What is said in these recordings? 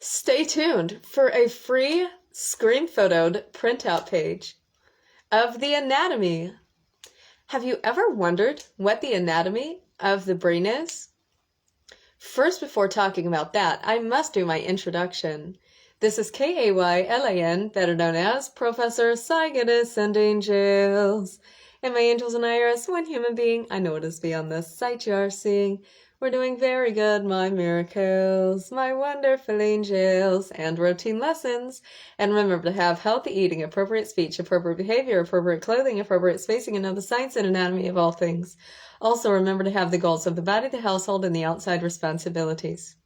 Stay tuned for a free screen-photoed printout page of the anatomy. Have you ever wondered what the anatomy of the brain is? First, before talking about that, I must do my introduction. This is Kaylan, better known as Professor Cygnus and Angels. And my angels and I are as one human being. I know it is beyond the sight you are seeing. We're doing very good, my miracles, my wonderful angels, and routine lessons. And remember to have healthy eating, appropriate speech, appropriate behavior, appropriate clothing, appropriate spacing, and know the science and anatomy of all things. Also remember to have the goals of the body, the household, and the outside responsibilities.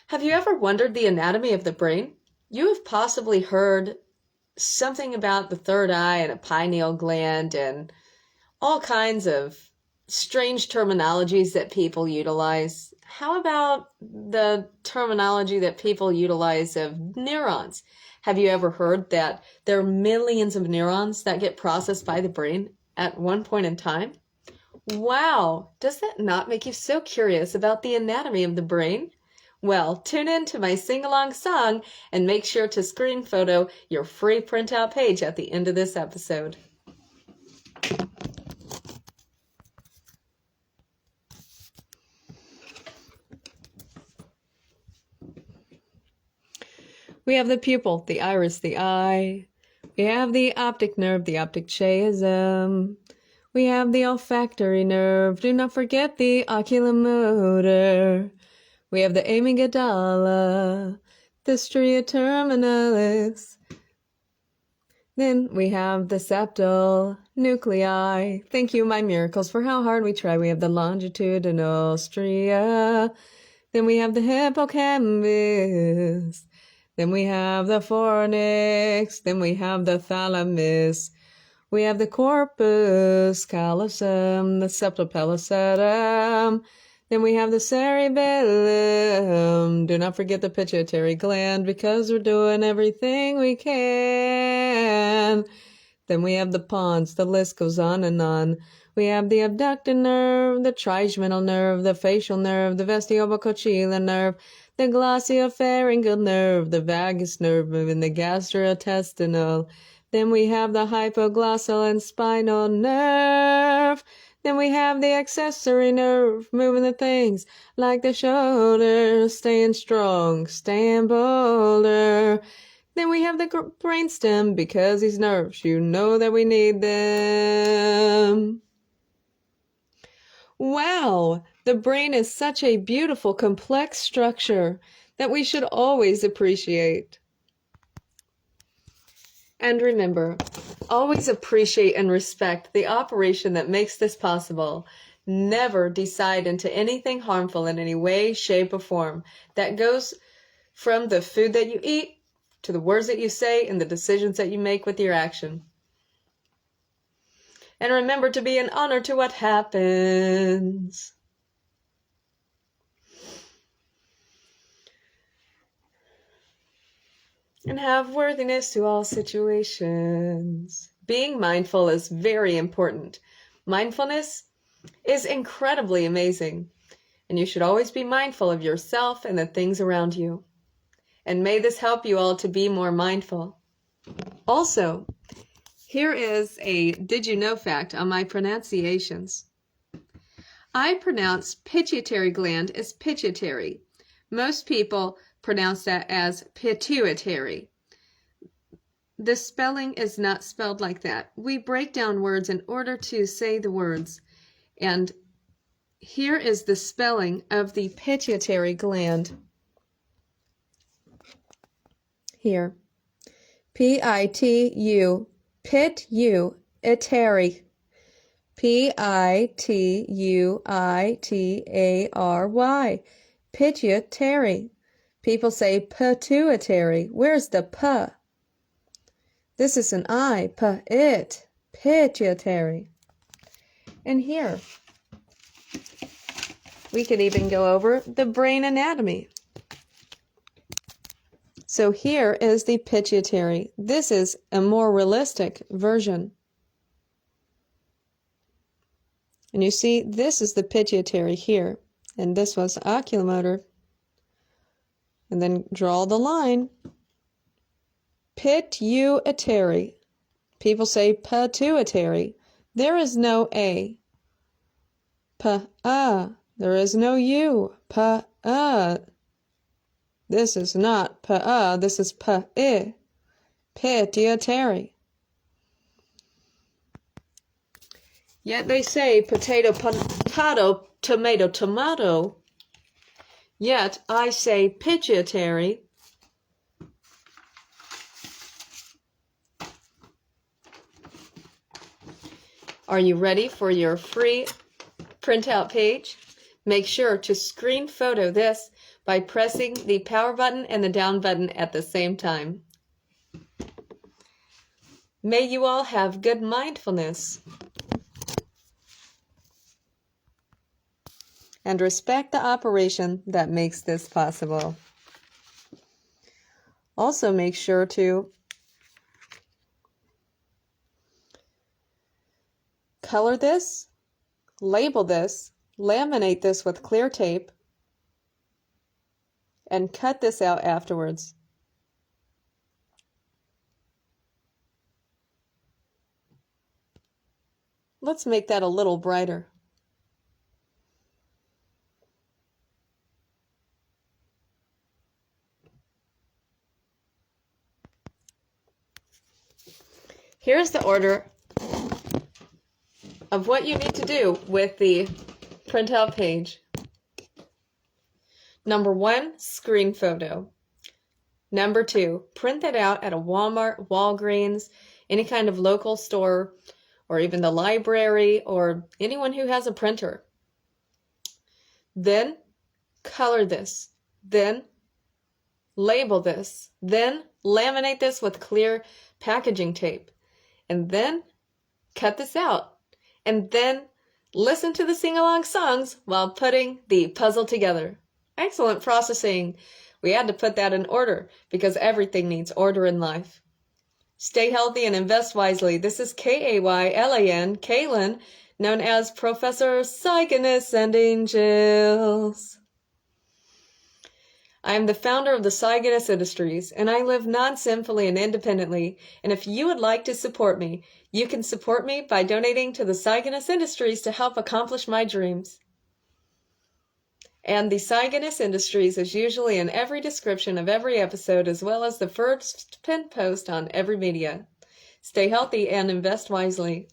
Have you ever wondered the anatomy of the brain? You have possibly heard something about the third eye and a pineal gland and all kinds of strange terminologies that people utilize. How about the terminology that people utilize of neurons? Have you ever heard that there are millions of neurons that get processed by the brain at one point in time? Wow, does that not make you so curious about the anatomy of the brain? Well, tune in to my sing-along song and make sure to screen photo your free printout page at the end of this episode. We have the pupil, the iris, the eye. We have the optic nerve, the optic chiasm. We have the olfactory nerve. Do not forget the oculomotor. We have the amygdala, the stria terminalis. Then we have the septal nuclei. Thank you, my miracles, for how hard we try. We have the longitudinal stria. Then we have the hippocampus. Then we have the fornix. Then we have the thalamus. We have the corpus callosum, the septal pellucidum. Then we have the cerebellum. Do not forget the pituitary gland because we're doing everything we can. Then we have the pons. The list goes on and on. We have the abductor nerve, the trigeminal nerve, the facial nerve, the vestibulocochlear nerve, the glossopharyngeal nerve, the vagus nerve moving the gastrointestinal. Then we have the hypoglossal and spinal nerve. Then we have the accessory nerve moving the things like the shoulder, staying strong, staying bolder. Then we have the brainstem because these nerves, you know that we need them. Wow, the brain is such a beautiful, complex structure that we should always appreciate. And remember, always appreciate and respect the operation that makes this possible. Never decide into anything harmful in any way, shape, or form. That goes from the food that you eat to the words that you say and the decisions that you make with your action. And remember to be an honor to what happens. And have worthiness to all situations. Being mindful is very important. Mindfulness is incredibly amazing, and you should always be mindful of yourself and the things around you. And may this help you all to be more mindful. Also, here is a did you know fact on my pronunciations. I pronounce pituitary gland as pituitary. Most people pronounce that as pituitary. The spelling is not spelled like that. We break down words in order to say the words. And here is the spelling of the pituitary gland. Here. P-I-T-U, pituitary. P-I-T-U-I-T-A-R-Y, pituitary. People say pituitary. Where's the p? This is an I, it, pituitary. And here, we could even go over the brain anatomy. So here is the pituitary. This is a more realistic version. And you see, this is the pituitary here, and this was oculomotor. and then draw the line. Pituitary. People say pituitary. There is no A. There is no U. This is not this is p-I. Pituitary. Yet they say potato, potato, tomato, tomato. Yet I say pituitary. Are you ready for your free printout page? Make sure to screen photo this by pressing the power button and the down button at the same time. May you all have good mindfulness and respect the operation that makes this possible. Also make sure to color this, label this, laminate this with clear tape, and cut this out afterwards. Let's make that a little brighter. Here's the order of what you need to do with the printout page. Number 1, screen photo. Number 2, print that out at a Walmart, Walgreens, any kind of local store, or even the library, or anyone who has a printer. Then color this. Then label this. Then laminate this with clear packaging tape. And then cut this out. And then listen to the sing-along songs while putting the puzzle together. Excellent processing. We had to put that in order because everything needs order in life. Stay healthy and invest wisely. This is Kaylan, Kaylan, known as Professor Cygnus, sending jills. I am the founder of the Cygnus Industries, and I live non-sinfully and independently. And if you would like to support me, you can support me by donating to the Cygnus Industries to help accomplish my dreams. And the Cygnus Industries is usually in every description of every episode, as well as the first pinned post on every media. Stay healthy and invest wisely.